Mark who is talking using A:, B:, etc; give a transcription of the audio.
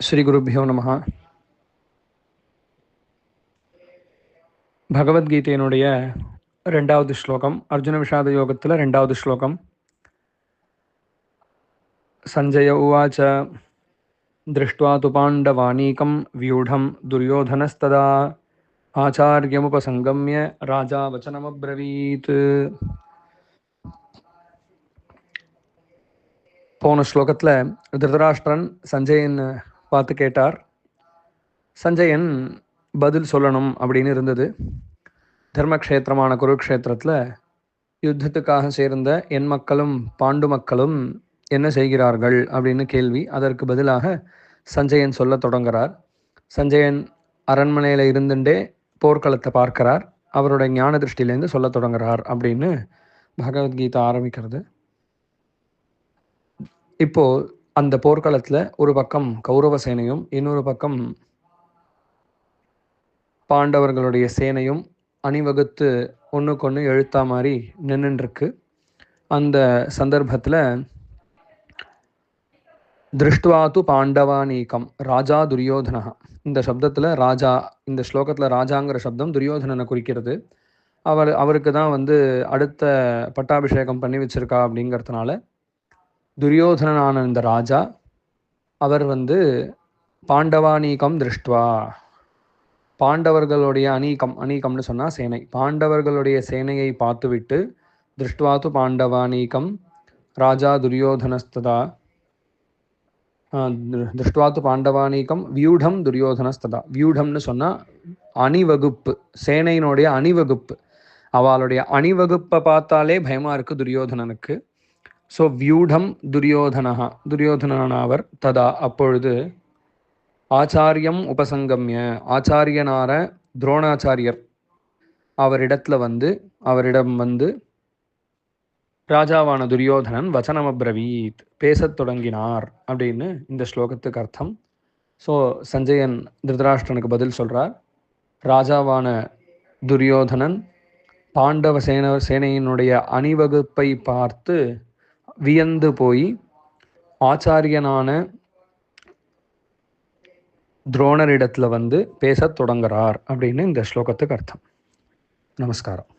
A: ஸ்ரீ குருபியோ நமஹ. பகவத்கீதையினுடைய 2வது ஸ்லோகம், அர்ஜுன விஷாத யோகத்தில் 2வது ஸ்லோகம். சஞ்சய உவாச்ச திருஷ்ட்வா து பாண்டவானீகம் வியூடம் துரியோதனஸ்ததா ஆச்சார்யமுபசங்கம்ய ராஜா வச்சனமப்ரவீத். போன ஸ்லோகத்தில் திருதராஷ்டிரன் சஞ்சயன் பார்த்து கேட்டார். சஞ்சயன் பதில் சொல்லணும் அப்படின்னு இருந்தது. தர்மக்ஷேத்திரமான குருக்ஷேத்திரத்தில் யுத்தத்துக்காக சேர்ந்த என் மக்களும் பாண்டு மக்களும் என்ன செய்கிறார்கள் அப்படின்னு கேள்வி. அதற்கு பதிலாக சஞ்சயன் சொல்ல தொடங்குகிறார். சஞ்சயன் அரண்மனையில் இருந்துட்டே போர்க்களத்தை பார்க்கிறார். அவருடைய ஞான திருஷ்டிலேருந்து சொல்ல தொடங்குகிறார் அப்படின்னு பகவத்கீதை ஆரம்பிக்கிறது. இப்போ அந்த போர்க்களத்தில் ஒரு பக்கம் கௌரவ சேனையும் இன்னொரு பக்கம் பாண்டவர்களுடைய சேனையும் அணிவகுத்து ஒன்றுக்கொன்று எழுத்தா மாதிரி நின்றுருக்கு. அந்த சந்தர்ப்பத்தில் திருஷ்டுவாத்து பாண்டவானீகம் ராஜா துரியோதனா, இந்த சப்தத்தில் ராஜா, இந்த ஸ்லோகத்தில் ராஜாங்கிற சப்தம் துரியோதனனை குறிக்கிறது. அவருக்கு தான் அடுத்த பட்டாபிஷேகம் பண்ணி வச்சிருக்கா. அப்படிங்கிறதுனால துரியோதனனான இந்த ராஜா அவர் பாண்டவானீகம் திருஷ்டுவா, பாண்டவர்களுடைய அனீகம்னு சொன்னால் சேனை, பாண்டவர்களுடைய சேனையை பார்த்துவிட்டு திருஷ்டுவாத்து பாண்டவானீகம் ராஜா துரியோதனஸ்ததா திருஷ்டுவாத்து பாண்டவானீகம் வியூடம் துரியோதனஸ்ததா. வியூடம்னு சொன்னால் அணிவகுப்பு, சேனையினுடைய அணிவகுப்பு. அவளுடைய அணிவகுப்பை பார்த்தாலே பயமாக இருக்குது துரியோதனனுக்கு. ஸோ வியூடம் துரியோதனானவர் ததா அப்பொழுது ஆச்சாரியம் உபசங்கம்ய, ஆச்சாரியனார துரோணாச்சாரியர் அவரிடம் ராஜாவான துரியோதனன் வச்சனமப்ரவீத், பேசத் தொடங்கினார் அப்படின்னு இந்த ஸ்லோகத்துக்கு அர்த்தம். ஸோ சஞ்சயன் திருதராஷ்டிரனுக்கு பதில் சொல்கிறார். ராஜாவான துரியோதனன் பாண்டவ சேனையினுடைய அணிவகுப்பை பார்த்து வியந்து போய் ஆச்சாரியனான துரோணரிடத்தில் பேசத் தொடங்குறார் அப்படின்னு இந்த ஸ்லோகத்துக்கு அர்த்தம். நமஸ்காரம்.